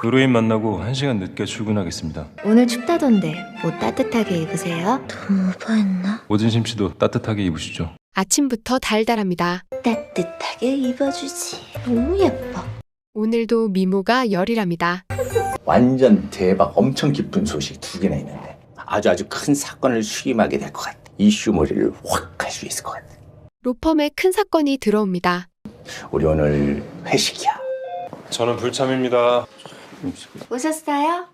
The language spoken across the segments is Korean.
의뢰인 만나고 1시간 늦게 출근하겠습니다. 오늘 춥다던데 옷 따뜻하게 입으세요. 너무 오버했나? 오진심 씨도 따뜻하게 입으시죠. 아침부터 달달합니다. 따뜻하게 입어주지. 너무 예뻐. 오늘도 미모가 열일합니다. 완전 대박 엄청 기쁜 소식 2개나 있는데 아주 큰 사건을 수임하게 될 것 같아. 이슈 머리를 확 할 수 있을 것 같아. 로펌에 큰 사건이 들어옵니다. 우리 오늘 회식이야. 저는 불참입니다. 오셨어요?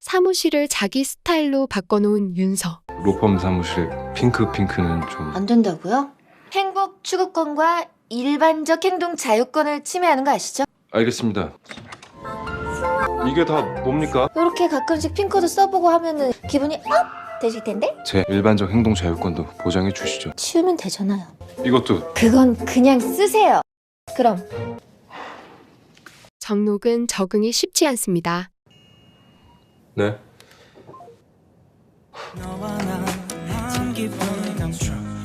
사무실을 자기 스타일로 바꿔놓은 윤서. 로펌 사무실에 핑크는 좀... 안 된다고요? 행복 추구권과 일반적 행동 자유권을 침해하는 거 아시죠? 알겠습니다. 이게 다 뭡니까? 이렇게 가끔씩 핑크도 써보고 하면은 기분이 업 되실 텐데? 제 일반적 행동 자유권도 보장해 주시죠. 치우면 되잖아요. 이것도 그건 그냥 쓰세요. 그럼 정록은 적응이 쉽지 않습니다. 네.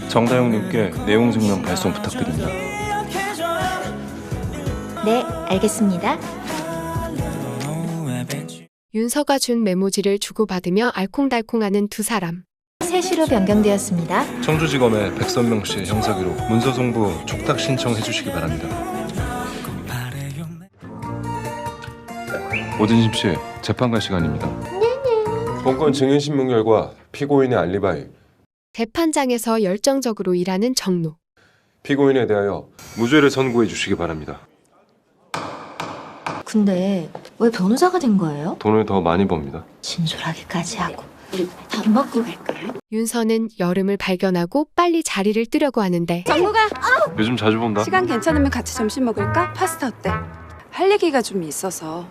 정다영님께 내용 증명 발송 부탁드립니다. 네, 알겠습니다. 윤서가 준 메모지를 주고받으며 알콩달콩하는 두 사람. 세시로 변경되었습니다. 청주지검에 백선명 씨 형사기록 문서송부 촉탁 신청해 주시기 바랍니다. 오진심 씨, 재판 갈 시간입니다. 본건 증인신문 결과 피고인의 알리바이, 재판장에서 열정적으로 일하는 정록. 피고인에 대하여 무죄를 선고해 주시기 바랍니다. 근데 왜 변호사가 된 거예요? 돈을 더 많이 법니다. 진솔하게까지 하고 우리 밥 먹고 갈까요? 윤서는 여름을 발견하고 빨리 자리를 뜨려고 하는데 정국아, 요즘 자주 본다. 시간 괜찮으면 같이 점심 먹을까? 파스타 어때? 할 얘기가 좀 있어서.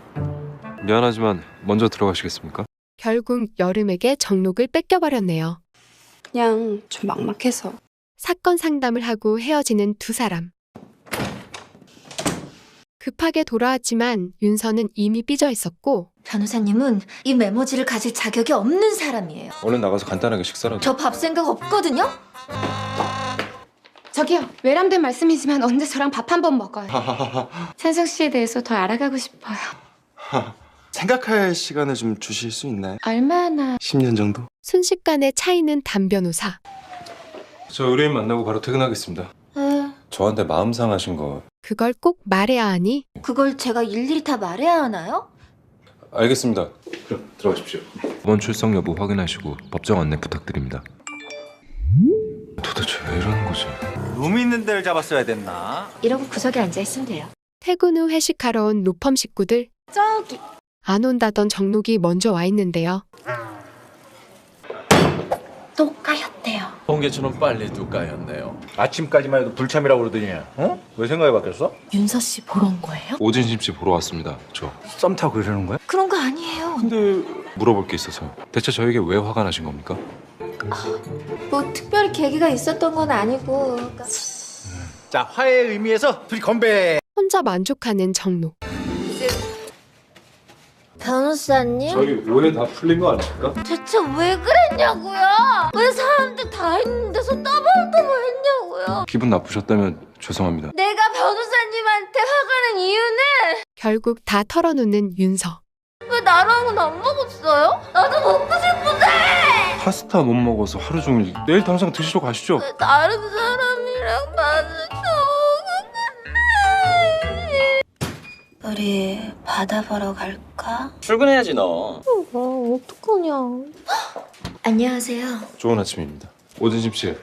미안하지만 먼저 들어가시겠습니까? 결국 여름에게 정록을 뺏겨버렸네요. 그냥 좀 막막해서. 사건 상담을 하고 헤어지는 두 사람. 급하게 돌아왔지만 윤서는 이미 삐져 있었고 변호사님은 이 메모지를 가질 자격이 없는 사람이에요. 얼른 나가서 간단하게 식사라도. 저 밥 생각 없거든요? 저기요, 외람된 말씀이지만 언제 저랑 밥 한 번 먹어요. 찬석 씨에 대해서 더 알아가고 싶어요. 생각할 시간을 좀 주실 수 있나요? 얼마나... 10년 정도? 순식간에 차이는 담변호사. 저 의뢰인 만나고 바로 퇴근하겠습니다. 저한테 마음 상하신 거 그걸 꼭 말해야 하니 그걸 제가 일일이 다 말해야 하나요? 알겠습니다. 그럼 들어가십시오. 이번 출석 여부 확인하시고 법정 안내 부탁드립니다. 도대체 왜 이러는 거지? 룸 있는 데를 잡았어야 됐나? 이러고 구석에 앉아있으면 돼요. 퇴근 후 회식하러 온 로펌 식구들. 저기... 안 온다던 정록이 먼저 와 있는데요. 또 까였대요. 번개처럼 빨리 두 까였네요. 아침까지만 해도 불참이라고 그러더니 어? 왜 생각이 바뀌었어? 윤서 씨 보러 온 거예요? 오진심 씨 보러 왔습니다. 저. 썸 타고 이러는 거야? 그런 거 아니에요. 근데 물어볼 게 있어서요. 대체 저에게 왜 화가 나신 겁니까? 뭐 특별히 계기가 있었던 건 아니고 자, 화해의 의미에서 둘이 건배. 혼자 만족하는 정록. 변호사님? 저희 오해 다 풀린 거 아닙니까? 대체 왜 그랬냐고요? 왜 사람들 다 했는데 서 떠벌떠벌 했냐고요? 기분 나쁘셨다면 죄송합니다. 내가 변호사님한테 화가 난 이유는 결국 다 털어놓는 윤서. 왜 나랑은 안 먹었어요? 나도 먹고 싶은데 파스타 못 먹어서 하루 종일 내일 당장 드시러 가시죠. 왜 다른 사람이랑 마주쳐 우리 바다 보러 갈까? 출근해야지 너. 어떡하냐. 안녕하세요. 좋은 아침입니다. 오진심 씨,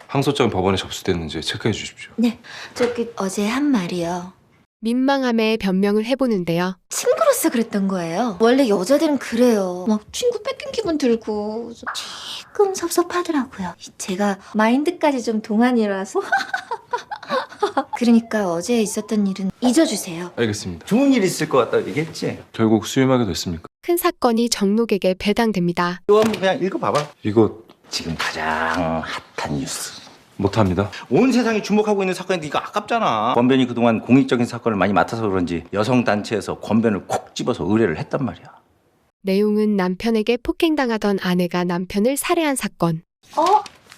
항소장 법원에 접수됐는지 체크해 주십시오. 네, 저기 어제 한 말이요. 민망함에 변명을 해보는데요. 친구로서 그랬던 거예요. 원래 여자들은 그래요. 막 친구 뺏긴 기분 들고 조금 섭섭하더라고요. 제가 마인드까지 좀 동안이라서 그러니까 어제 있었던 일은 잊어주세요. 알겠습니다. 좋은 일 있을 것 같다고 얘기했지? 결국 수임하게 됐습니까? 큰 사건이 정록에게 배당됩니다. 이거 한번 그냥 읽어봐봐. 이거 지금 가장 핫한 뉴스. 못합니다. 온 세상이 주목하고 있는 사건인데 이거 아깝잖아. 권변이 그동안 공익적인 사건을 많이 맡아서 그런지 여성단체에서 권변을 콕 집어서 의뢰를 했단 말이야. 내용은 남편에게 폭행당하던 아내가 남편을 살해한 사건.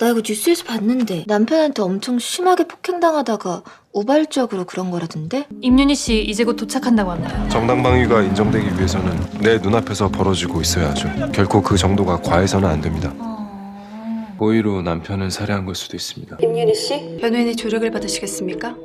나 이거 뉴스에서 봤는데 남편한테 엄청 심하게 폭행당하다가 우발적으로 그런 거라던데? 임윤희 씨 이제 곧 도착한다고 합니다. 정당방위가 인정되기 위해서는 내 눈앞에서 벌어지고 있어야죠. 결코 그 정도가 과해서는 안 됩니다. 고의로 남편을 살해한 걸 수도 있습니다. 임윤희 씨, 변호인의 조력을 받으시겠습니까?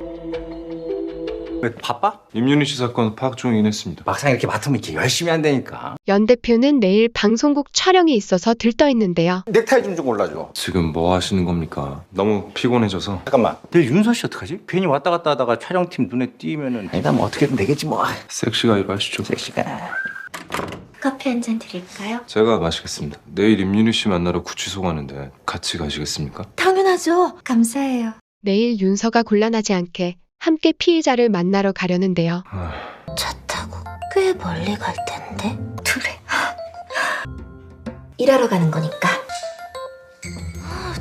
왜 바빠? 임윤희 씨 사건 파악 중이긴 했습니다. 막상 이렇게 맡으면 이렇게 열심히 한다니까. 연 대표는 내일 방송국 촬영이 있어서 들떠 있는데요. 넥타이 좀 골라줘. 지금 뭐 하시는 겁니까? 너무 피곤해져서. 잠깐만. 내일 윤서 씨 어떡하지? 괜히 왔다 갔다 하다가 촬영팀 눈에 띄면은 아니다 뭐 어떻게든 되겠지 뭐. 섹시가이로 하시죠. 섹시가. 커피 한 잔 드릴까요? 제가 마시겠습니다. 내일 임윤희 씨 만나러 구치소 가는데 같이 가시겠습니까? 당연하죠. 감사해요. 내일 윤서가 곤란하지 않게 함께 피해자를 만나러 가려는데요. 차 타고 꽤 멀리 갈 텐데. 그래. 일하러 가는 거니까.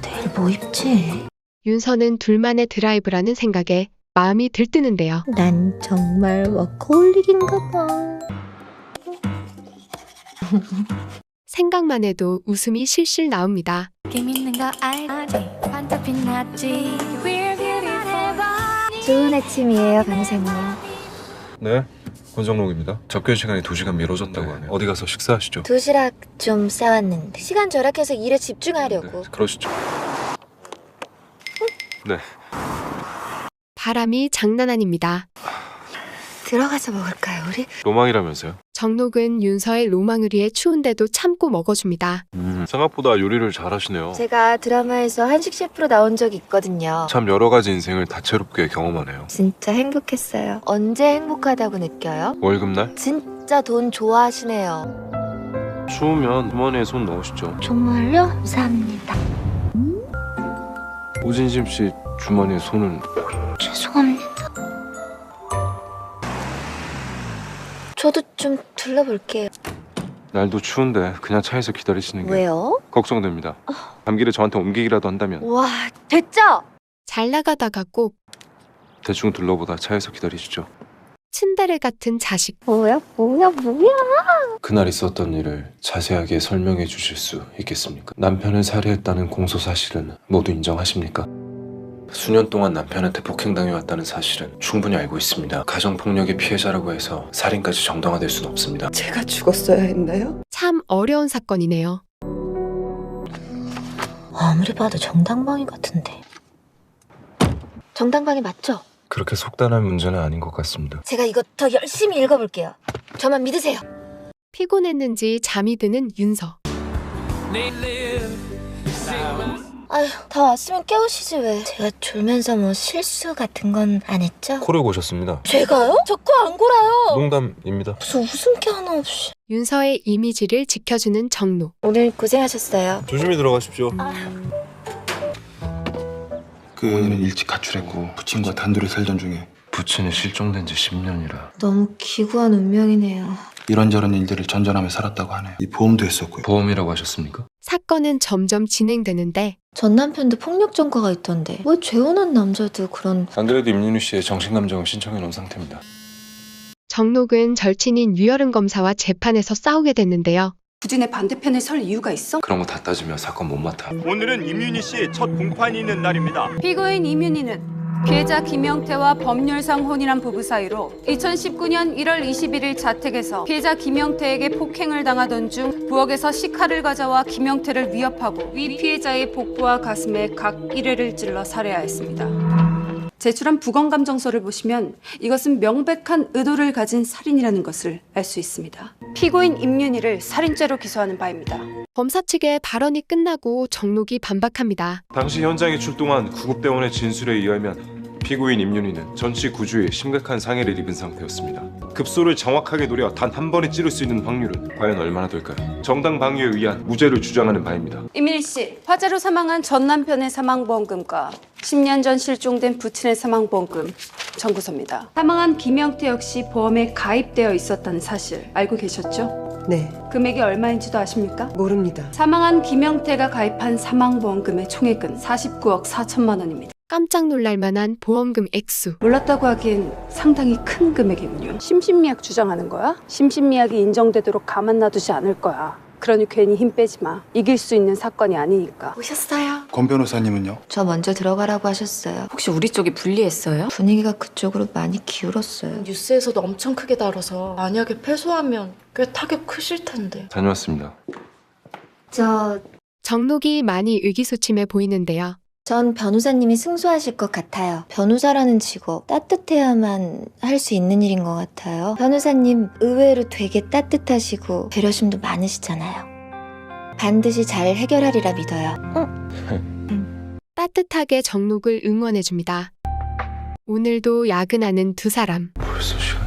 내일 뭐 입지? 윤서는 둘만의 드라이브라는 생각에 마음이 들뜨는데요. 난 정말 워커홀릭인가 봐. 생각만 해도 웃음이 실실 나옵니다. 느낌 있는 거 알지? 반짝 빛났지. 좋은 아침이에요, 변호사님. 네, 권정록입니다. 접견 시간이 2시간 미뤄졌다고 하네요. 어디 가서 식사하시죠? 도시락 좀 싸왔는데 시간 절약해서 일에 집중하려고. 네, 그러시죠. 네. 바람이 장난 아닙니다. 들어가서 먹을까요, 우리? 로망이라면서요? 정록은 윤서의 로망을 위해 추운데도 참고 먹어줍니다. 생각보다 요리를 잘하시네요. 제가 드라마에서 한식 셰프로 나온 적이 있거든요. 참 여러 가지 인생을 다채롭게 경험하네요. 진짜 행복했어요. 언제 행복하다고 느껴요? 월급날? 진짜 돈 좋아하시네요. 추우면 주머니에 손 넣으시죠. 정말요? 감사합니다. 오진심 씨 주머니에 손은 죄송합니다. 저도 좀 둘러볼게요. 날도 추운데 그냥 차에서 기다리시는 게 왜요? 걱정됩니다. 감기를 저한테 옮기기라도 한다면 와, 됐죠? 잘 나가다가 꼭 대충 둘러보다 차에서 기다리시죠. 츤데레 같은 자식. 뭐야? 그날 있었던 일을 자세하게 설명해 주실 수 있겠습니까? 남편을 살해했다는 공소 사실은 모두 인정하십니까? 수년 동안 남편한테 폭행당해왔다는 사실은 충분히 알고 있습니다. 가정폭력의 피해자라고 해서 살인까지 정당화될 수는 없습니다. 제가 죽었어야 했나요? 참 어려운 사건이네요. 아무리 봐도 정당방위 같은데. 정당방위 맞죠? 그렇게 속단할 문제는 아닌 것 같습니다. 제가 이거 더 열심히 읽어볼게요. 저만 믿으세요. 피곤했는지 잠이 드는 윤서. 아휴, 다 왔으면 깨우시지 왜. 제가 졸면서 뭐 실수 같은 건 안 했죠? 코를 고셨습니다. 제가요? 저 코 안 골아요. 농담입니다. 무슨 웃음기 하나 없이. 윤서의 이미지를 지켜주는 정록. 오늘 고생하셨어요. 조심히 들어가십시오. 그 원인은 일찍 가출했고 부친과 단둘이 살던 중에 부친이 실종된 지 10년이라. 너무 기구한 운명이네요. 이런저런 일들을 전전하며 살았다고 하네. 이 보험도 했었고요. 보험이라고 하셨습니까? 사건은 점점 진행되는데 전 남편도 폭력 전과가 있던데 왜 재혼한 남자도 그런. 안 그래도 임윤희 씨의 정신감정을 신청해 놓은 상태입니다. 정록은 절친인 유여름 검사와 재판에서 싸우게 됐는데요. 부진의 반대편에 설 이유가 있어? 그런 거 다 따지면 사건 못 맡아. 오늘은 임윤희 씨의 첫 공판이 있는 날입니다. 피고인 임윤희는 피해자 김영태와 법률상 혼인한 부부 사이로 2019년 1월 21일 자택에서 피해자 김영태에게 폭행을 당하던 중 부엌에서 식칼을 가져와 김영태를 위협하고 위 피해자의 복부와 가슴에 각 1회를 찔러 살해하였습니다. 제출한 부검감정서를 보시면 이것은 명백한 의도를 가진 살인이라는 것을 알 수 있습니다. 피고인 임윤희를 살인죄로 기소하는 바입니다. 검사 측의 발언이 끝나고 정록이 반박합니다. 당시 현장에 출동한 구급대원의 진술에 의하면 피고인 임윤희는 전치 구주에 심각한 상해를 입은 상태였습니다. 급소를 정확하게 노려 단 한 번에 찌를 수 있는 확률은 과연 얼마나 될까요? 정당방위에 의한 무죄를 주장하는 바입니다. 임윤희 씨, 화재로 사망한 전 남편의 사망보험금과 10년 전 실종된 부친의 사망보험금 청구서입니다. 사망한 김영태 역시 보험에 가입되어 있었다는 사실 알고 계셨죠? 네, 금액이 얼마인지도 아십니까? 모릅니다. 사망한 김영태가 가입한 사망보험금의 총액은 49억 4천만 원입니다. 깜짝 놀랄 만한 보험금 액수. 몰랐다고 하기엔 상당히 큰 금액이군요. 심신미약 주장하는 거야? 심신미약이 인정되도록 가만 놔두지 않을 거야. 그러니 괜히 힘 빼지 마. 이길 수 있는 사건이 아니니까. 오셨어요? 권 변호사님은요? 저 먼저 들어가라고 하셨어요. 혹시 우리 쪽이 불리했어요? 분위기가 그쪽으로 많이 기울었어요. 뉴스에서도 엄청 크게 다뤄서 만약에 패소하면 꽤 타격 크실 텐데. 다녀왔습니다. 정록이 많이 의기소침해 보이는데요. 전 변호사님이 승소하실 것 같아요. 변호사라는 직업 따뜻해야만 할 수 있는 일인 것 같아요. 변호사님 의외로 되게 따뜻하시고 배려심도 많으시잖아요. 반드시 잘 해결하리라 믿어요. 따뜻하게 정록을 응원해줍니다. 오늘도 야근하는 두 사람. 벌써 시간.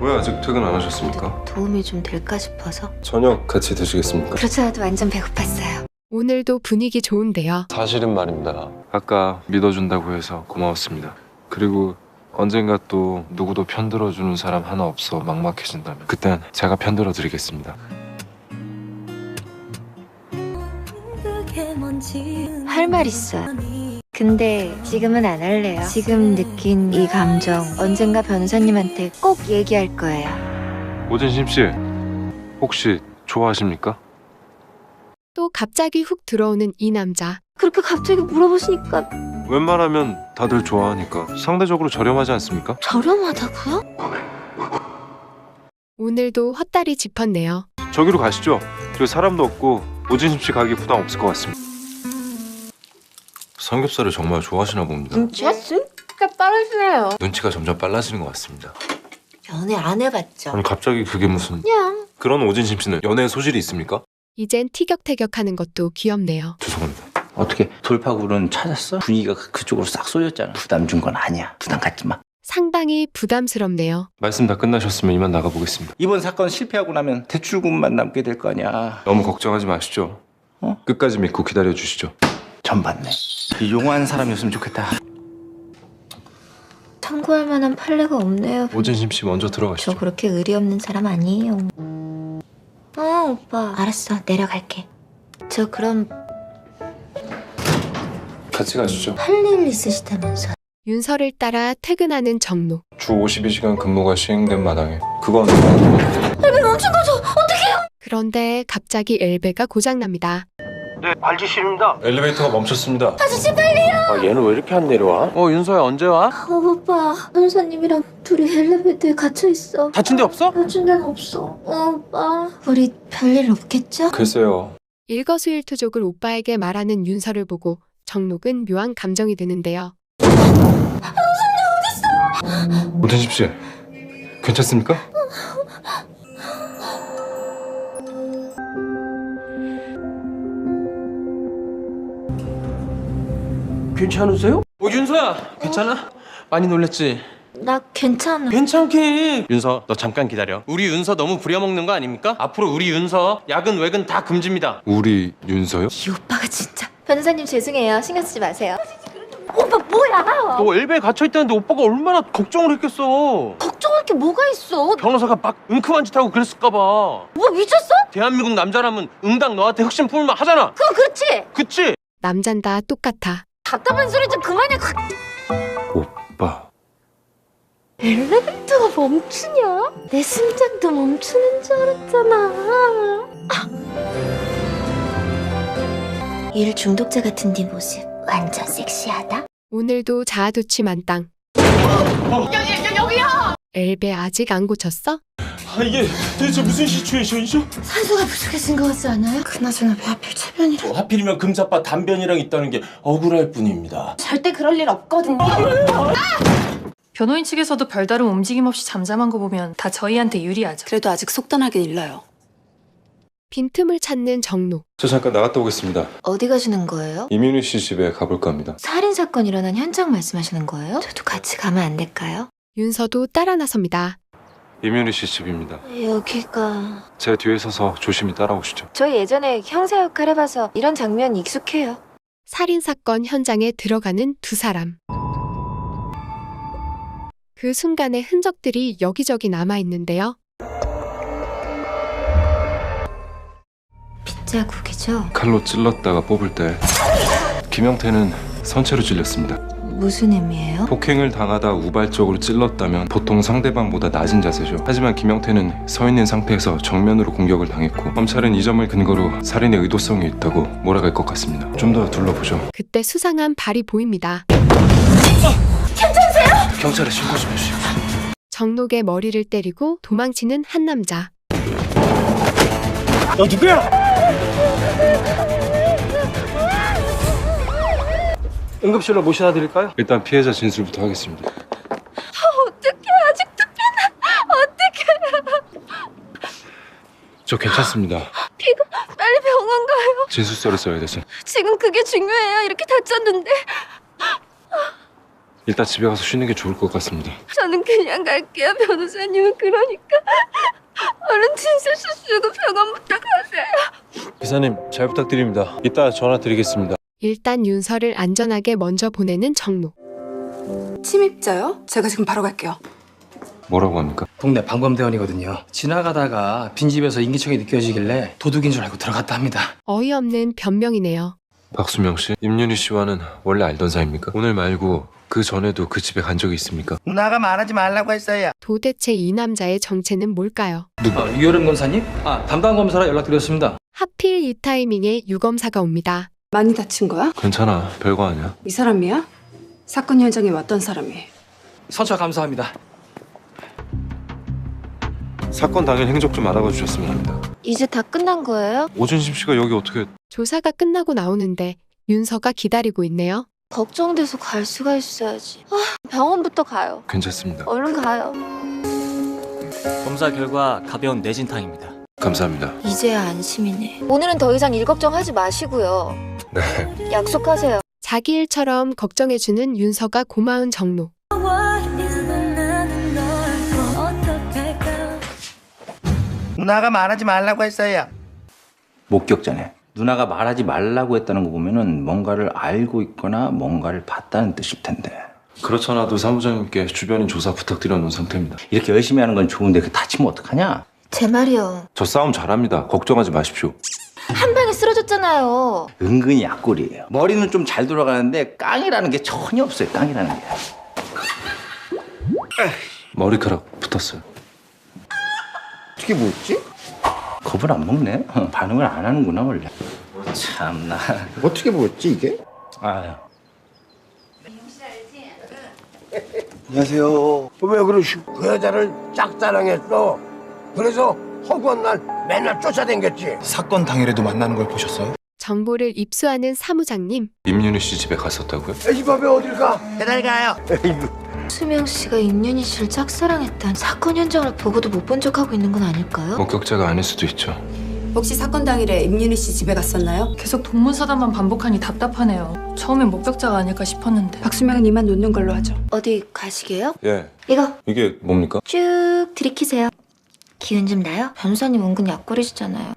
왜 아직 퇴근 안 하셨습니까? 도움이 좀 될까 싶어서. 저녁 같이 드시겠습니까? 그렇지 않아도 완전 배고팠어요. 오늘도 분위기 좋은데요. 사실은 말입니다. 아까 믿어준다고 해서 고마웠습니다. 그리고 언젠가 또 누구도 편들어주는 사람 하나 없어 막막해진다면 그땐 제가 편들어 드리겠습니다. 할 말 있어요. 근데 지금은 안 할래요. 지금 느낀 이 감정 언젠가 변호사님한테 꼭 얘기할 거예요. 오진심 씨, 혹시 좋아하십니까? 또 갑자기 훅 들어오는 이 남자. 그렇게 갑자기 물어보시니까 웬만하면 다들 좋아하니까 상대적으로 저렴하지 않습니까? 저렴하다고요? 오늘도 헛다리 짚었네요. 저기로 가시죠. 저기 사람도 없고 오진심 씨 가기 부담 없을 것 같습니다. 삼겹살을 정말 좋아하시나 봅니다. 눈치가 쓱 빠르시네요. 눈치가 점점 빨라지는 것 같습니다. 연애 안 해봤죠? 아니 갑자기 그게 무슨... 그냥 그런 오진심 씨는 연애에 소질이 있습니까? 이젠 티격태격하는 것도 귀엽네요. 죄송합니다. 어떻게 돌파구는 찾았어? 분위기가 그쪽으로 싹 쏠렸잖아. 부담 준 건 아니야. 부담 갖지 마. 상당히 부담스럽네요. 말씀 다 끝나셨으면 이만 나가보겠습니다. 이번 사건 실패하고 나면 대출금만 남게 될 거 아니야. 너무 걱정하지 마시죠. 끝까지 믿고 기다려주시죠. 전 받네. 용한 사람이었으면 좋겠다. 참고할 만한 판례가 없네요. 오진심 씨 먼저 저 들어가시죠. 그렇게 의리 없는 사람 아니에요. 오빠. 알았어, 내려갈게. 저 그럼 같이 가시죠. 할 일 있으시다면서. 윤서를 따라 퇴근하는 정록. 주 52시간 근무가 시행된 마당에 그건 그런데 갑자기 엘베가 고장납니다. 네, 발지실입니다. 엘리베이터가 멈췄습니다. 얘는 왜 이렇게 안 내려와? 윤서야 언제 와? 오빠, 변호사님이랑 둘이 엘리베이터에 갇혀있어. 다친 데 없어? 다친 데는 없어. 오빠. 우리 별일 없겠죠? 글쎄요. 일거수일투족을 오빠에게 말하는 윤서를 보고 정록은 묘한 감정이 드는데요. 오진심 씨, 괜찮습니까? 괜찮으세요? 윤서야, 괜찮아? 많이 놀랬지? 나 괜찮아. 괜찮게. 윤서, 너 잠깐 기다려. 우리 윤서 너무 부려먹는 거 아닙니까? 앞으로 우리 윤서 야근 외근 다 금지입니다. 우리 윤서요? 이 오빠가 진짜. 변호사님 죄송해요. 신경 쓰지 마세요. 오빠 뭐야? 너 엘베에 갇혀있다는데 오빠가 얼마나 걱정을 했겠어. 걱정할 게 뭐가 있어? 변호사가 막 은큼한 짓 하고 그랬을까 봐. 뭐 미쳤어? 대한민국 남자라면 응당 너한테 흑심 품을만 하잖아. 그거 그렇지? 그치? 남잔 다 똑같아. 답답한 소리 좀 그만해. 오빠. 엘리베이터가 멈추냐? 내 심장도 멈추는 줄 알았잖아. 일 중독자 같은 네 모습 완전 섹시하다. 오늘도 자아도취 만땅. 여기요! 엘베 아직 안 고쳤어? 이게 대체 무슨 시츄에이션이죠? 산소가 부족해진 것 같지 않아요? 그나저나 왜 하필 체변이라. 하필이면 금사빠 단변이랑 있다는 게 억울할 뿐입니다. 절대 그럴 일 없거든요. 변호인 측에서도 별다른 움직임 없이 잠잠한 거 보면 다 저희한테 유리하죠. 그래도 아직 속단하긴 일러요. 빈틈을 찾는 정록. 저 잠깐 나갔다 오겠습니다. 어디 가시는 거예요? 이민우 씨 집에 가볼까 합니다. 살인 사건 일어난 현장 말씀하시는 거예요? 저도 같이 가면 안 될까요? 윤서도 따라 나섭니다. 이민우 씨 집입니다. 여기가... 제 뒤에 서서 조심히 따라오시죠. 저 예전에 형사 역할 해봐서 이런 장면 익숙해요. 살인사건 현장에 들어가는 두 사람. 그 순간의 흔적들이 여기저기 남아있는데요. 빗자국이죠? 칼로 찔렀다가 뽑을 때 김영태는 선체로 찔렸습니다. 무슨 의미예요? 폭행을 당하다 우발적으로 찔렀다면 보통 상대방보다 낮은 자세죠. 하지만 김영태는 서 있는 상태에서 정면으로 공격을 당했고 검찰은 이 점을 근거로 살인의 의도성이 있다고 몰아갈 것 같습니다. 좀 더 둘러보죠. 그때 수상한 발이 보입니다. 경찰에 신고 좀 해주십시오. 정록의 머리를 때리고 도망치는 한 남자. 너 누구야? 응급실로 모셔다 드릴까요? 일단 피해자 진술부터 하겠습니다. 어떡해, 아직도 저 괜찮습니다. 빨리 병원 가요. 진술서를 써야 돼서 지금 그게 중요해요. 이렇게 다쳤는데. 일단 집에 가서 쉬는 게 좋을 것 같습니다. 저는 그냥 갈게요. 변호사님은 그러니까 얼른 진술서 쓰고 병원부터 가세요. 기사님 잘 부탁드립니다. 이따 전화 드리겠습니다. 일단 윤서를 안전하게 먼저 보내는 정록. 침입자요? 제가 지금 바로 갈게요. 뭐라고 합니까? 동네 방범대원이거든요. 지나가다가 빈집에서 인기척이 느껴지길래 도둑인 줄 알고 들어갔다 합니다. 어이없는 변명이네요. 박수명 씨, 임윤희 씨와는 원래 알던 사이입니까? 오늘 말고 그 전에도 그 집에 간 적이 있습니까? 누나가 말하지 말라고 했어요. 도대체 이 남자의 정체는 뭘까요? 유여름 검사님? 담당 검사라 연락드렸습니다. 하필 이 타이밍에 유검사가 옵니다. 많이 다친 거야? 괜찮아, 별거 아니야. 이 사람이야? 사건 현장에 왔던 사람이. 선처 감사합니다. 사건 당일 행적 좀 알아봐 주셨으면 합니다. 이제 다 끝난 거예요? 오준심 씨가 여기 어떻게... 조사가 끝나고 나오는데 윤서가 기다리고 있네요. 걱정돼서 갈 수가 있어야지. 병원부터 가요. 괜찮습니다. 얼른 가요. 검사 결과 가벼운 뇌진탕입니다. 감사합니다. 이제야 안심이네. 오늘은 더 이상 일 걱정하지 마시고요. 네. 약속하세요. 자기 일처럼 걱정해주는 윤서가 고마운 정록. 누나가 말하지 말라고 했어요. 목격자네. 누나가 말하지 말라고 했다는 거 보면은 뭔가를 알고 있거나 뭔가를 봤다는 뜻일 텐데. 그렇잖아도 사무장님께 주변인 조사 부탁드려 놓은 상태입니다. 이렇게 열심히 하는 건 좋은데 그 다치면 어떡하냐? 제 말이요. 저 싸움 잘합니다. 걱정하지 마십시오. 한 방에 쓰러졌잖아요. 은근히 약골이에요. 머리는 좀 잘 돌아가는데 깡이라는 게 전혀 없어요. 깡이라는 게. 머리카락 붙었어요. 어떻게 뭐였지? 겁을 안 먹네? 반응을 안 하는구나 원래. 참나. 어떻게 보였지 이게? 아유. 안녕하세요. 왜 그러시고 그 여자를 짝사랑했어. 그래서 허구한 날 맨날 쫓아다녔지. 사건 당일에도 만나는 걸 보셨어요? 정보를 입수하는 사무장님. 임윤희 씨 집에 갔었다고요? 이 밥에 어딜 가? 배달 가요. 수명 씨가 임윤희 씨를 짝사랑했단 사건 현장을 보고도 못 본 척하고 있는 건 아닐까요? 목격자가 아닐 수도 있죠. 혹시 사건 당일에 임윤희 씨 집에 갔었나요? 계속 동문서답만 반복하니 답답하네요. 처음엔 목격자가 아닐까 싶었는데. 박수명은 이만 놓는 걸로 하죠. 어디 가시게요? 예. 이거 이게 뭡니까? 쭉 들이키세요. 기운 좀 나요? 변호사님 은근 약골이시잖아요.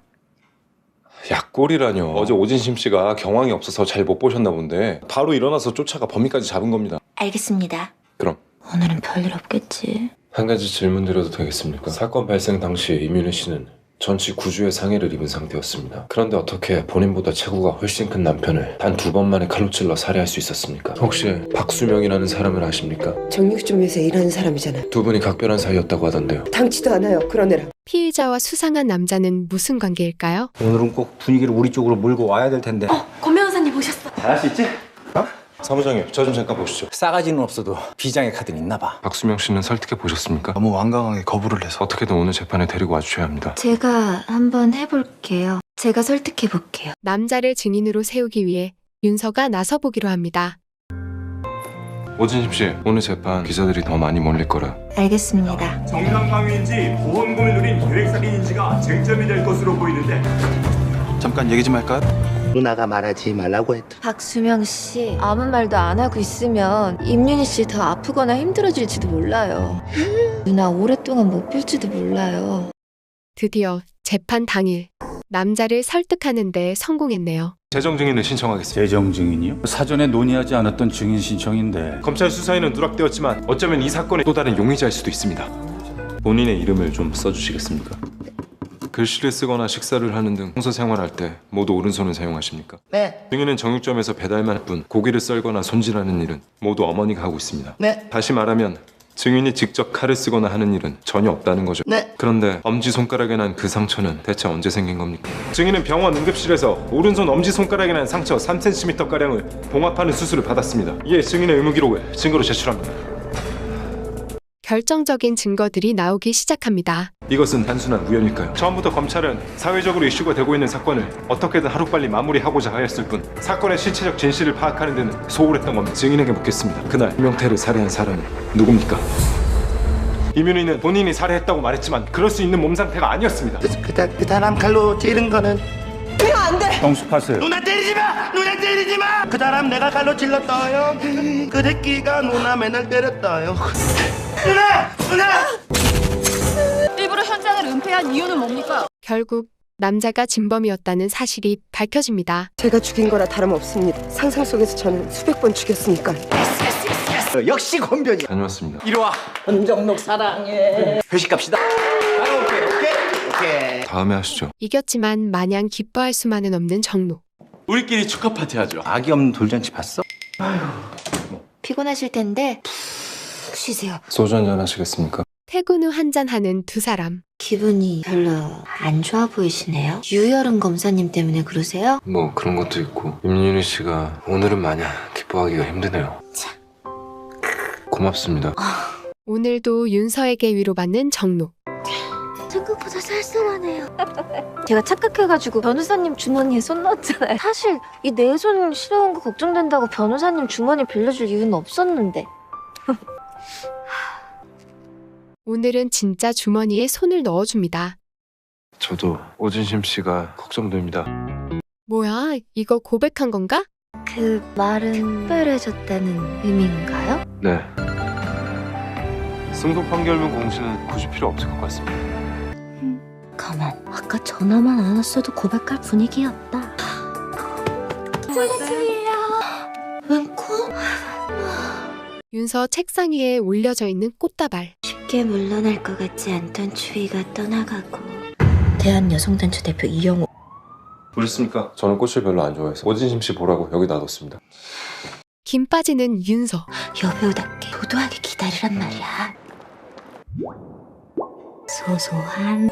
약골이라뇨. 어제 오진심 씨가 경황이 없어서 잘 못 보셨나 본데 바로 일어나서 쫓아가 범인까지 잡은 겁니다. 알겠습니다. 그럼 오늘은 별일 없겠지. 한 가지 질문 드려도 되겠습니까? 사건 발생 당시 임윤희 씨는 전치 9주의 상해를 입은 상태였습니다. 그런데 어떻게 본인보다 체구가 훨씬 큰 남편을 단 2번 만에 칼로 찔러 살해할 수 있었습니까? 혹시 박수명이라는 사람을 아십니까? 정육점에서 일하는 사람이잖아. 두 분이 각별한 사이였다고 하던데요. 당치도 않아요. 그런 애랑. 피의자와 수상한 남자는 무슨 관계일까요? 오늘은 꼭 분위기를 우리 쪽으로 몰고 와야 될 텐데. 권 변호사님 오셨어. 잘할 수 있지? 사무장님, 저 좀 잠깐 보시죠. 싸가지는 없어도 비장의 카드는 있나 봐. 박수명 씨는 설득해 보셨습니까? 너무 완강하게 거부를 해서. 어떻게든 오늘 재판에 데리고 와주셔야 합니다. 제가 한번 해볼게요. 제가 설득해볼게요. 남자를 증인으로 세우기 위해 윤서가 나서보기로 합니다. 오진심 씨, 오늘 재판 기자들이 더 많이 몰릴 거라. 알겠습니다. 정상방위인지 보험금을 누린 계획살인인지가 쟁점이 될 것으로 보이는데 잠깐 얘기 좀 할까요? 누나가 말하지 말라고 했다. 박수명 씨, 아무 말도 안 하고 있으면 임윤희 씨 더 아프거나 힘들어질지도 몰라요. 누나 오랫동안 못 뵐지도 몰라요. 드디어 재판 당일 남자를 설득하는 데 성공했네요. 재정 증인을 신청하겠습니다. 재정 증인이요? 사전에 논의하지 않았던 증인 신청인데. 검찰 수사에는 누락되었지만 어쩌면 이 사건의 또 다른 용의자일 수도 있습니다. 본인의 이름을 좀 써주시겠습니까? 글씨를 쓰거나 식사를 하는 등 평소 생활할 때 모두 오른손을 사용하십니까? 네. 증인은 정육점에서 배달만 할 뿐 고기를 썰거나 손질하는 일은 모두 어머니가 하고 있습니다. 네. 다시 말하면 증인이 직접 칼을 쓰거나 하는 일은 전혀 없다는 거죠. 네. 그런데 엄지손가락에 난 그 상처는 대체 언제 생긴 겁니까? 증인은 병원 응급실에서 오른손 엄지손가락에 난 상처 3cm가량을 봉합하는 수술을 받았습니다. 이에 증인의 의무기록을 증거로 제출합니다. 결정적인 증거들이 나오기 시작합니다. 이것은 단순한 우연일까요? 처음부터 검찰은 사회적으로 이슈가 되고 있는 사건을 어떻게든 하루빨리 마무리하고자 하였을 뿐 사건의 실체적 진실을 파악하는 데는 소홀했던 겁니다. 증인에게 묻겠습니다. 그날 김영태를 살해한 사람은 누굽니까? 이민희는 본인이 살해했다고 말했지만 그럴 수 있는 몸 상태가 아니었습니다. 그 사람 칼로 찌른 거는 내가 안 돼. 정숙하세요. 누나 때리지 마! 누나 때리지 마! 그 사람 내가 칼로 찔렀어요. 그 새끼가 누나 맨날 때렸어요. 누나! 일부러 현장을 은폐한 이유는 뭡니까? 결국 남자가 진범이었다는 사실이 밝혀집니다. 제가 죽인 거라 다름없습니다. 상상 속에서 저는 수백 번 죽였으니까. 역시 권변이. 다녀왔습니다. 이리 와. 권정록 사랑해. 회식 갑시다. 오케이. 다음에 하시죠. 이겼지만 마냥 기뻐할 수만은 없는 정록. 우리끼리 축하 파티 하죠. 아기 없는 돌잔치 봤어? 피곤하실 텐데 푹 쉬세요. 소주 한잔 하시겠습니까? 퇴근 후 한잔하는 두 사람. 기분이 별로 안 좋아 보이시네요. 유여름 검사님 때문에 그러세요? 뭐 그런 것도 있고 임윤희 씨가 오늘은 마냥 기뻐하기가 힘드네요. 고맙습니다. 오늘도 윤서에게 위로받는 정록. 생각보다 쌀쌀하네요. 제가 착각해가지고 변호사님 주머니에 손 넣었잖아요. 사실 이 내 손 시려운 거 걱정된다고 변호사님 주머니 빌려줄 이유는 없었는데. 오늘은 진짜 주머니에 손을 넣어줍니다. 저도 오진심 씨가 걱정됩니다. 뭐야, 이거 고백한 건가? 그 말은 특별해졌다는 의미인가요? 네. 승소 판결문 공시는 굳이 필요 없을 것 같습니다. 가만, 아까 전화만 안 왔어도 고백할 분위기였다. 웬 꽃? 윤서 책상 위에 올려져 있는 꽃다발. 쉽게 물러날 것 같지 않던 추위가 떠나가고. 대한여성단체 대표 이영호. 그렇습니까? 저는 꽃을 별로 안 좋아해서 오진심 씨 보라고 여기 놔뒀습니다. 김 빠지는 윤서. 여배우답게 도도하게 기다리란 말이야. 소소한.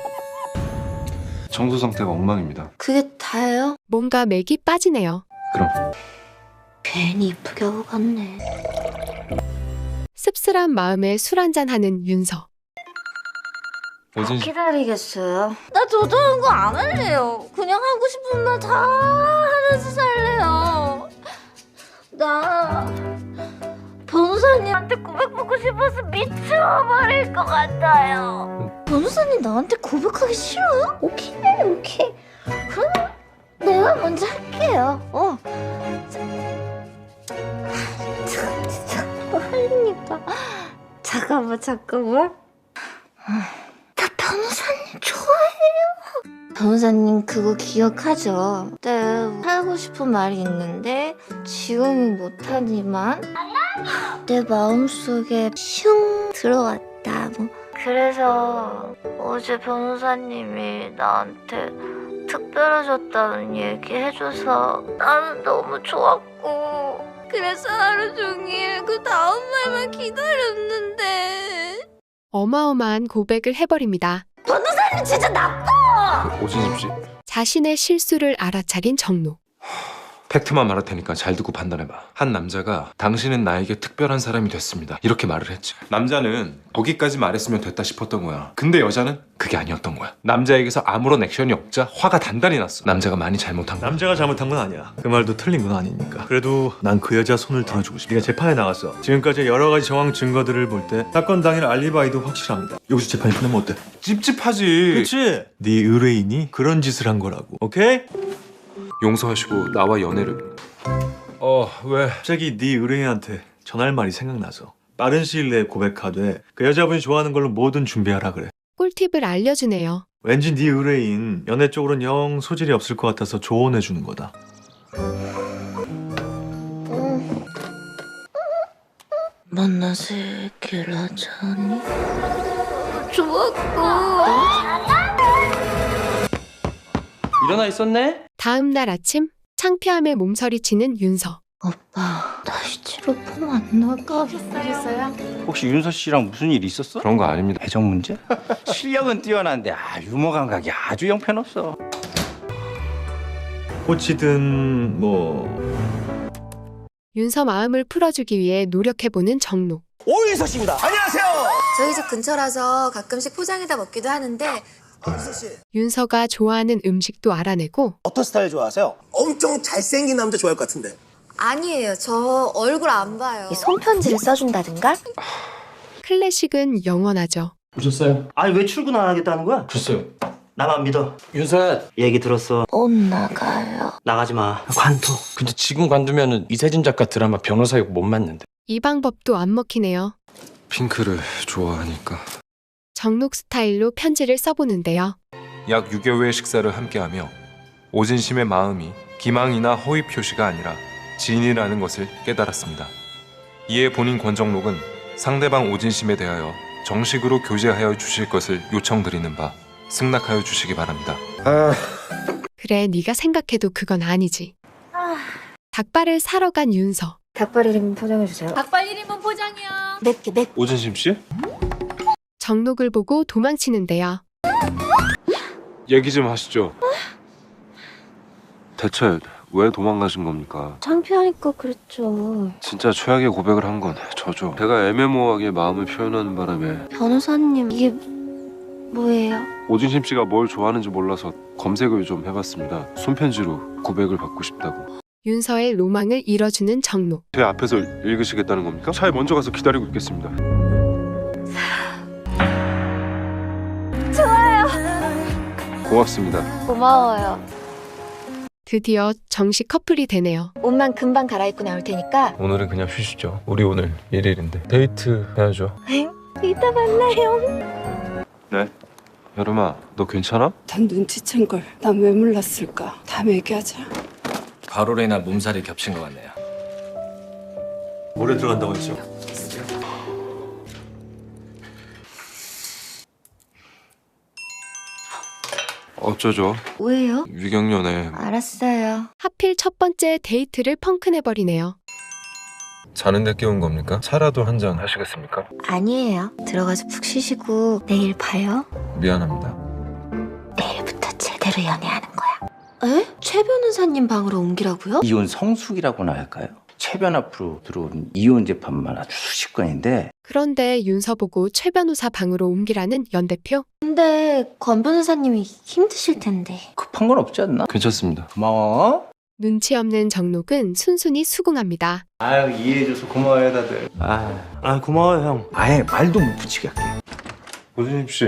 청소 상태가 엉망입니다. 그게 다예요? 뭔가 맥이 빠지네요. 그럼 괜히 이쁘게 하고 갔네. 씁쓸한 마음에 술 한잔하는 윤서. 기다리겠어요? 나 도도한 거 안 할래요. 그냥 하고 싶은 말 다 하면서 살래요. 나 변호사님한테 고백받고 싶어서 미쳐버릴 것 같아요. 변호사님 나한테 고백하기 싫어요? 오케이. 그럼 내가 먼저 할게요. 진짜 할리니까. 잠깐만. 나 변호사님 좋아해요. 변호사님 그거 기억하죠? 네, 하고 싶은 말이 있는데 지금은 못하지만 내 마음속에 슝 들어왔다. 그래서 어제 변호사님이 나한테 특별해졌다는 얘기 해줘서 나는 너무 좋았고 그래서 하루 종일 그 다음 말만 기다렸는데 어마어마한 고백을 해버립니다. 변호사님 진짜 나빠! 오진심 씨 자신의 실수를 알아차린 정록. 팩트만 말할 테니까 잘 듣고 판단해봐. 한 남자가 당신은 나에게 특별한 사람이 됐습니다 이렇게 말을 했지. 남자는 거기까지 말했으면 됐다 싶었던 거야. 근데 여자는 그게 아니었던 거야. 남자에게서 아무런 액션이 없자 화가 단단히 났어. 남자가 많이 잘못한 거야. 남자가 잘못한 건 아니야. 그 말도 틀린 건 아니니까. 그래도 난 그 여자 손을 들어주고 싶어. 네가 재판에 나갔어. 지금까지 여러 가지 정황 증거들을 볼 때 사건 당일 알리바이도 확실합니다. 여기서 재판이 끝나면 어때? 찝찝하지. 그렇지? 네 의뢰인이 그런 짓을 한 거라고. 오케이? 용서하시고 나와 연애를. 왜? 갑자기 네 의뢰인한테 전할 말이 생각나서 빠른 시일 내에 고백하되 그 여자분이 좋아하는 걸로 뭐든 준비하라 그래. 꿀팁을 알려주네요. 왠지 네 의뢰인 연애 쪽으로는 영 소질이 없을 것 같아서 조언해 주는 거다. 만나서 얘기를 하자니 좋았고 일어나 있었네? 다음 날 아침 창피함에 몸서리치는 윤서. 오빠 다시 치료품 안 나올까? 혹시 윤서 씨랑 무슨 일 있었어? 그런 거 아닙니다. 애정 문제? 실력은 뛰어난데 유머 감각이 아주 형편없어. 꽃이든 뭐 윤서 마음을 풀어주기 위해 노력해보는 정록. 오윤서 씨입니다. 안녕하세요. 저희 집 근처라서 가끔씩 포장해다 먹기도 하는데 윤서 씨 윤서가 좋아하는 음식도 알아내고 어떤 스타일 좋아하세요? 엄청 잘생긴 남자 좋아할 것 같은데. 아니에요. 저 얼굴 안 봐요. 손편지를 써준다든가? 클래식은 영원하죠. 오셨어요? 아니 왜 출근 안 하겠다는 거야? 글쎄요. 나만 믿어. 윤서야. 얘기 들었어. 못 나가요. 나가지 마. 관둬. 근데 지금 관두면은 이세진 작가 드라마 변호사역 못 맡는데. 이 방법도 안 먹히네요. 핑크를 좋아하니까. 정록 스타일로 편지를 써보는데요. 약 6여 회의 식사를 함께하며 오진심의 마음이 기망이나 허위 표시가 아니라 진이라는 것을 깨달았습니다. 이에 본인 권정록은 상대방 오진심에 대하여 정식으로 교제하여 주실 것을 요청드리는 바 승낙하여 주시기 바랍니다. 그래, 네가 생각해도 그건 아니지. 닭발을 사러 간 윤서. 닭발 1인분 포장해주세요. 닭발 1인분 포장이요. 맵게. 오진심 씨? 정록을 보고 도망치는데요. 얘기 좀 하시죠. 대체 왜 도망가신 겁니까? 창피하니까 그랬죠. 진짜 최악의 고백을 한 건 저죠. 제가 애매모호하게 마음을 표현하는 바람에 변호사님, 이게 뭐예요? 오진심 씨가 뭘 좋아하는지 몰라서 검색을 좀 해봤습니다. 손편지로 고백을 받고 싶다고. 윤서의 로망을 이뤄주는 정록. 제 앞에서 읽으시겠다는 겁니까? 차에 먼저 가서 기다리고 있겠습니다. 좋아요. 고맙습니다. 고마워요. 드디어 정식 커플이 되네요. 옷만 금방 갈아입고 나올 테니까 오늘은 그냥 쉬시죠. 우리 오늘 1일인데 데이트 해야죠. 이따 만나요. 네? 여름아, 너 괜찮아? 난 눈치챈 걸. 난 왜 몰랐을까? 다음에 얘기하자. 과로로 인한 몸살이 겹친 것 같네요. 모레 들어간다고 했죠? 어쩌죠? 왜요? 위경련에 알았어요. 하필 첫 번째 데이트를 펑크내버리네요. 자는 데 깨운 겁니까? 차라도 한 잔 하시겠습니까? 아니에요. 들어가서 푹 쉬시고 내일 봐요. 미안합니다. 내일부터 제대로 연애하는 거야. 에? 최 변호사님 방으로 옮기라고요? 이혼 성수기라고나 할까요? 최변 앞으로 들어온 이혼 재판만 아주 수십 건인데 그런데 윤서 보고 최 변호사 방으로 옮기라는 연 대표? 근데 권 변호사님이 힘드실 텐데. 급한 건 없지 않나? 괜찮습니다. 고마워. 눈치 없는 정록은 순순히 수긍합니다. 아유 이해해줘서 고마워요 다들. 아 고마워요 형. 아예 말도 못 붙이게 할게. 오진심 씨.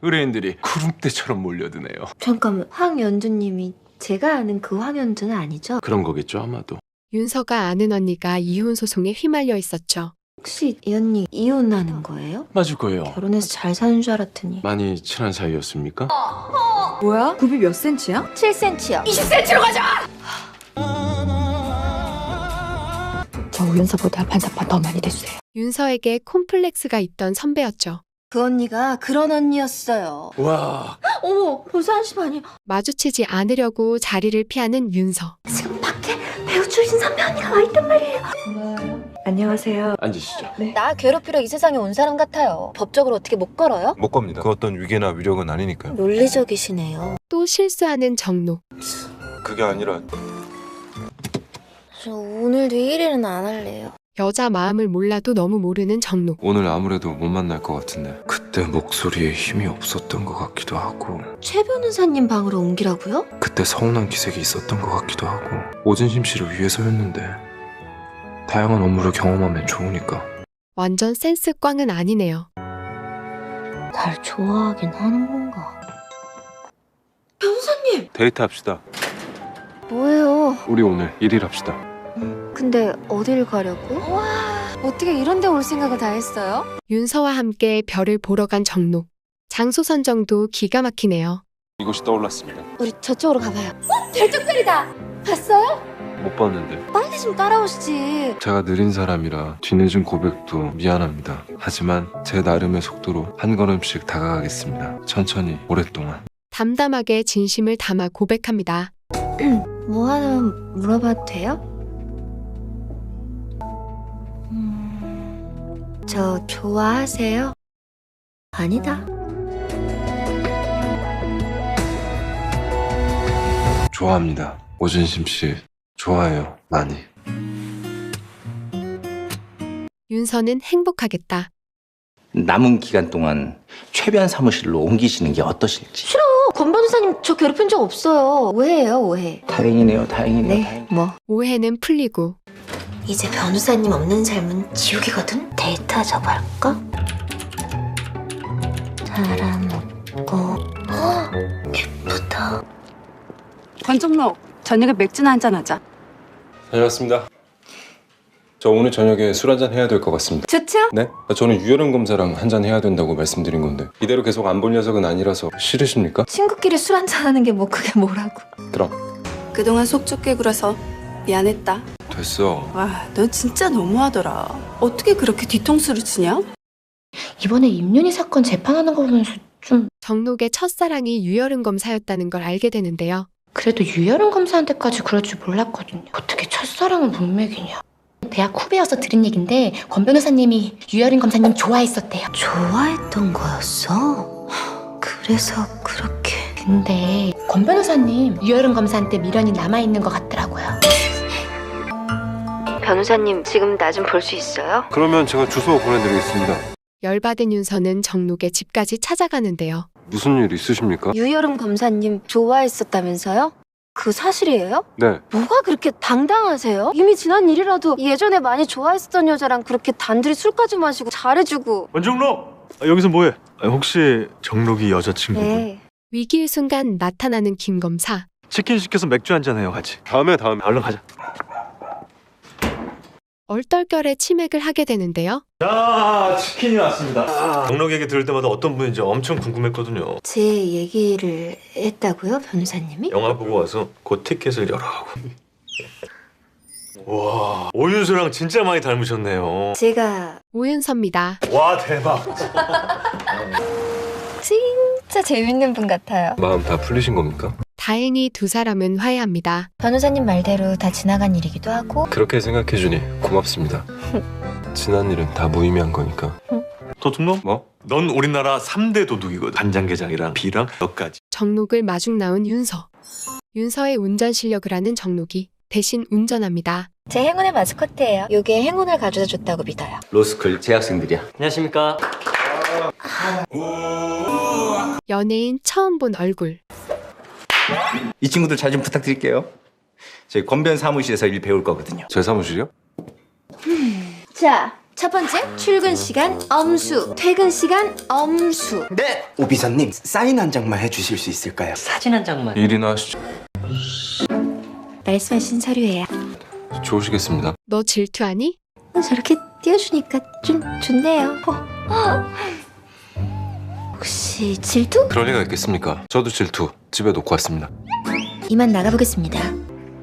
의뢰인들이 구름대처럼 몰려드네요. 잠깐만, 황연두님이 제가 아는 그 황연두는 아니죠? 그런 거겠죠 아마도. 윤서가 아는 언니가 이혼 소송에 휘말려 있었죠. 혹시 이 언니 이혼하는 거예요? 맞을 거예요. 결혼해서 잘 사는 줄 알았더니. 많이 친한 사이였습니까? 뭐야? 굽이 몇 센치야? 7cm요. 20cm로 가자! 저 윤서보다 반사판 더 많이 대주세요. 윤서에게 콤플렉스가 있던 선배였죠. 그 언니가 그런 언니였어요. 와. 어머, 벌써 1시 반이야. 마주치지 않으려고 자리를 피하는 윤서. 지금 밖에 배우 출신 선배 언니가 와 있단 말이에요. 안녕하세요. 앉으시죠. 나 괴롭히러 이 세상에 온 사람 같아요. 법적으로 어떻게 못 걸어요? 못 겁니다. 그 어떤 위계나 위력은 아니니까요. 논리적이시네요. 또 실수하는 정록. 그게 아니라 저 오늘도 1일은 안 할래요. 여자 마음을 몰라도 너무 모르는 정록. 오늘 아무래도 못 만날 것 같은데 그때 목소리에 힘이 없었던 것 같기도 하고 최 변호사님 방으로 옮기라고요? 그때 서운한 기색이 있었던 것 같기도 하고 오진심 씨를 위해서였는데 다양한 업무를 경험하면 좋으니까. 완전 센스 꽝은 아니네요. 날 좋아하긴 하는 건가? 변호사님! 데이트 합시다. 뭐예요? 우리 오늘 1일 합시다. 근데 어딜 가려고? 와, 어떻게 이런 데 올 생각을 다 했어요? 윤서와 함께 별을 보러 간 정록. 장소 선정도 기가 막히네요. 이곳이 떠올랐습니다. 우리 저쪽으로 가봐요. 별똥별이다! 봤어요? 못 봤는데. 빨리 좀 따라오시지. 제가 느린 사람이라 뒤늦은 고백도 미안합니다. 하지만 제 나름의 속도로 한 걸음씩 다가가겠습니다. 천천히 오랫동안. 담담하게 진심을 담아 고백합니다. 뭐 하나 물어봐도 돼요? 저 좋아하세요? 아니다. 좋아합니다. 오진심 씨 좋아해요. 많이. 윤서는 행복하겠다. 남은 기간 동안 최변 사무실로 옮기시는 게 어떠실지. 싫어. 권 변호사님 저 괴롭힌 적 없어요. 오해예요, 오해. 다행이네요, 다행이네요. 네, 다행이네요. 뭐. 오해는 풀리고 이제 변호사님 없는 삶은 지옥이거든? 데이트하자고 할까? 사람 없고 예쁘다. 권종록, 저녁에 맥주나 한잔 하자. 다녀왔습니다. 저 오늘 저녁에 술 한잔 해야 될 것 같습니다. 좋죠? 네? 저는 유여름 검사랑 한잔 해야 된다고 말씀드린 건데 이대로 계속 안 볼 녀석은 아니라서 싫으십니까? 친구끼리 술 한잔 하는 게 뭐 그게 뭐라고. 그럼 그동안 속 좁게 굴어서 미안했다. 됐어. 와, 너 진짜 너무하더라. 어떻게 그렇게 뒤통수를 치냐? 이번에 임윤희 사건 재판하는 거 보면서 좀 정록의 첫사랑이 유여름 검사였다는 걸 알게 되는데요. 그래도 유여름 검사한테까지 그럴 줄 몰랐거든요. 어떻게 첫사랑은 문맥이냐. 대학 후배여서 들은 얘긴데 권 변호사님이 유여름 검사님 좋아했었대요. 좋아했던 거였어? 그래서 그렇게. 근데 권 변호사님 유여름 검사한테 미련이 남아있는 것 같더라고요. 변호사님 지금 나 좀 볼 수 있어요? 그러면 제가 주소 보내드리겠습니다. 열받은 윤서는 정록의 집까지 찾아가는데요. 무슨 일 있으십니까? 유여름 검사님 좋아했었다면서요? 그 사실이에요? 네. 뭐가 그렇게 당당하세요? 이미 지난 일이라도 예전에 많이 좋아했었던 여자랑 그렇게 단둘이 술까지 마시고 잘해주고. 원정록! 여기서 뭐해? 혹시 정록이 여자친구분? 네. 위기의 순간 나타나는 김 검사. 치킨 시켜서 맥주 한잔 해요 같이. 다음에 얼른 가자. 얼떨결에 치맥을 하게 되는데요. 자, 치킨이 왔습니다. 정록 얘기 들을 때마다 어떤 분인지 엄청 궁금했거든요. 제 얘기를 했다고요, 변호사님이? 영화 보고 와서 곧 티켓을 열어가고. 와, 오윤수랑 진짜 많이 닮으셨네요. 제가 오윤서입니다. 와, 대박. 진짜 재밌는 분 같아요. 마음 다 풀리신 겁니까? 다행히 두 사람은 화해합니다. 변호사님 말대로 다 지나간 일이기도 하고. 그렇게 생각해주니 고맙습니다. 지난 일은 다 무의미한 거니까. 도둑놈? 뭐? 넌 우리나라 3대 도둑이거든. 간장게장이랑 비랑 너까지. 정록을 마중 나온 윤서. 윤서의 운전 실력을 아는 정록이 대신 운전합니다. 제 행운의 마스코트예요. 요게 행운을 가져다 줬다고 믿어요. 로스쿨 재학생들이야. 안녕하십니까. 연예인 처음 본 얼굴. 이 친구들 잘 좀 부탁드릴게요. 저희 권변 사무실에서 일 배울 거거든요. 제 사무실이요? 자, 첫 번째 출근 시간 엄수, 퇴근 시간 엄수. 네! 오비서님 사인 한 장만 해주실 수 있을까요? 사진 한 장만. 일이나 하시죠. 말씀하신 서류예요. 좋으시겠습니다. 너 질투하니? 저렇게 띄워주니까 좀 좋네요. 혹시 질투? 그럴 리가 있겠습니까? 저도 질투 집에 놓고 왔습니다. 이만 나가보겠습니다.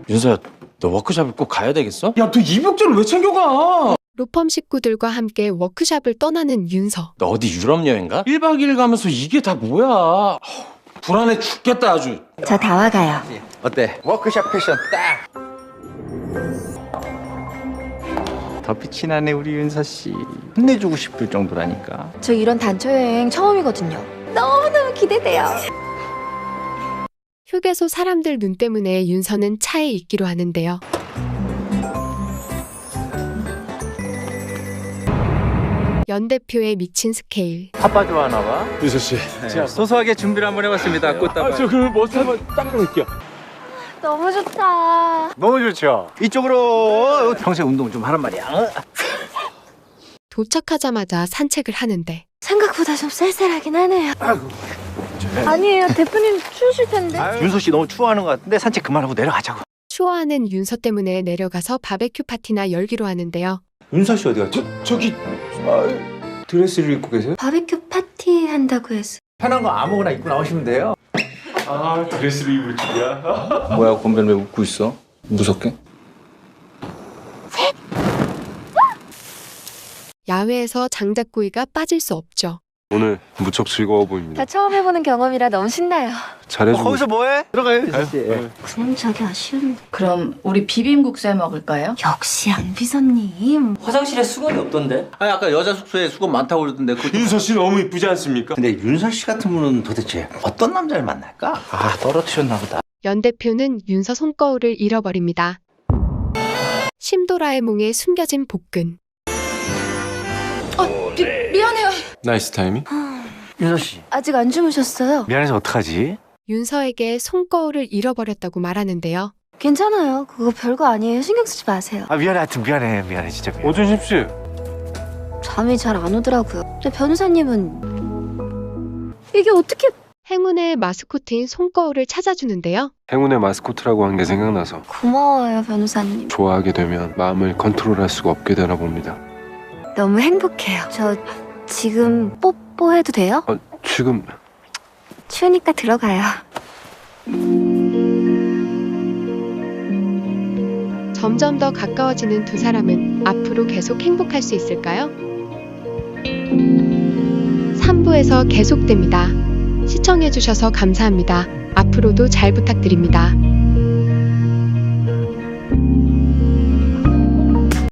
윤서야, 너 워크숍을 꼭 가야 되겠어? 야, 너 입욕제를 왜 챙겨가? 로펌 식구들과 함께 워크숍을 떠나는 윤서. 너 어디 유럽 여행 가? 1박 2일 가면서 이게 다 뭐야? 불안해 죽겠다 아주. 저 다 와가요. 어때? 워크샵 패션 딱! 더 빛이 나네 우리 윤서 씨. 혼내주고 싶을 정도라니까. 저 이런 단체 여행 처음이거든요. 너무너무 기대돼요. 휴게소 사람들 눈 때문에 윤서는 차에 있기로 하는데요. 연 대표의 미친 스케일. 아빠 좋아하나 봐. 윤서 씨. 자, 소소하게 준비를 한번 해봤습니다. 꽃다발. 저 그럼 뭐 한번 딱 넣을게요. 너무 좋다. 너무 좋죠. 이쪽으로 평소에 운동 좀 하란 말이야. 도착하자마자 산책을 하는데 생각보다 좀 쌀쌀하긴 하네요. 아니에요, 대표님 추우실 텐데. 윤서 씨 너무 추워하는 것 같은데 산책 그만하고 내려가자고. 추워하는 윤서 때문에 내려가서 바베큐 파티나 열기로 하는데요. 윤서 씨 어디 갔지? 저기 드레스를 입고 계세요? 바베큐 파티 한다고 해서. 편한 거 아무거나 입고 나오시면 돼요. 아, 드레스를 입을 줄이야. 뭐야, 권변 왜 웃고 있어? 무섭게? 야외에서 장작구이가 빠질 수 없죠. 오늘 무척 즐거워 보입니다. 다 처음 해보는 경험이라 너무 신나요. 잘해주고 거기서 뭐해? 들어가요. 그럼 저기 아쉬운. 그럼 우리 비빔국수 해 먹을까요? 역시 양 비서님. 화장실에 수건이 없던데? 아니 아까 여자 숙소에 수건 많다고 그러던데 윤서 씨 너무 이쁘지 않습니까? 근데 윤서 씨 같은 분은 도대체 어떤 남자를 만날까? 아 떨어뜨렸나 보다. 연 대표는 윤서 손거울을 잃어버립니다. 심도라의 몽에 숨겨진 복근. 미안해요. 나이스 타이밍. 윤서 씨 아직 안 주무셨어요? 미안해서 어떡하지? 윤서에게 손거울을 잃어버렸다고 말하는데요. 괜찮아요. 그거 별거 아니에요. 신경 쓰지 마세요. 아 미안해 하여튼 미안해 진짜 미안해. 오준십 씨. 잠이 잘 안 오더라고요. 근데 변호사님은 이게 어떻게? 행운의 마스코트인 손거울을 찾아주는데요. 행운의 마스코트라고 한 게 생각나서 고마워요, 변호사님. 좋아하게 되면 마음을 컨트롤할 수가 없게 되나 봅니다. 너무 행복해요. 저 지금 뽀뽀해도 돼요? 지금 추우니까 들어가요. 점점 더 가까워지는 두 사람은 앞으로 계속 행복할 수 있을까요? 3부에서 계속됩니다. 시청해주셔서 감사합니다. 앞으로도 잘 부탁드립니다.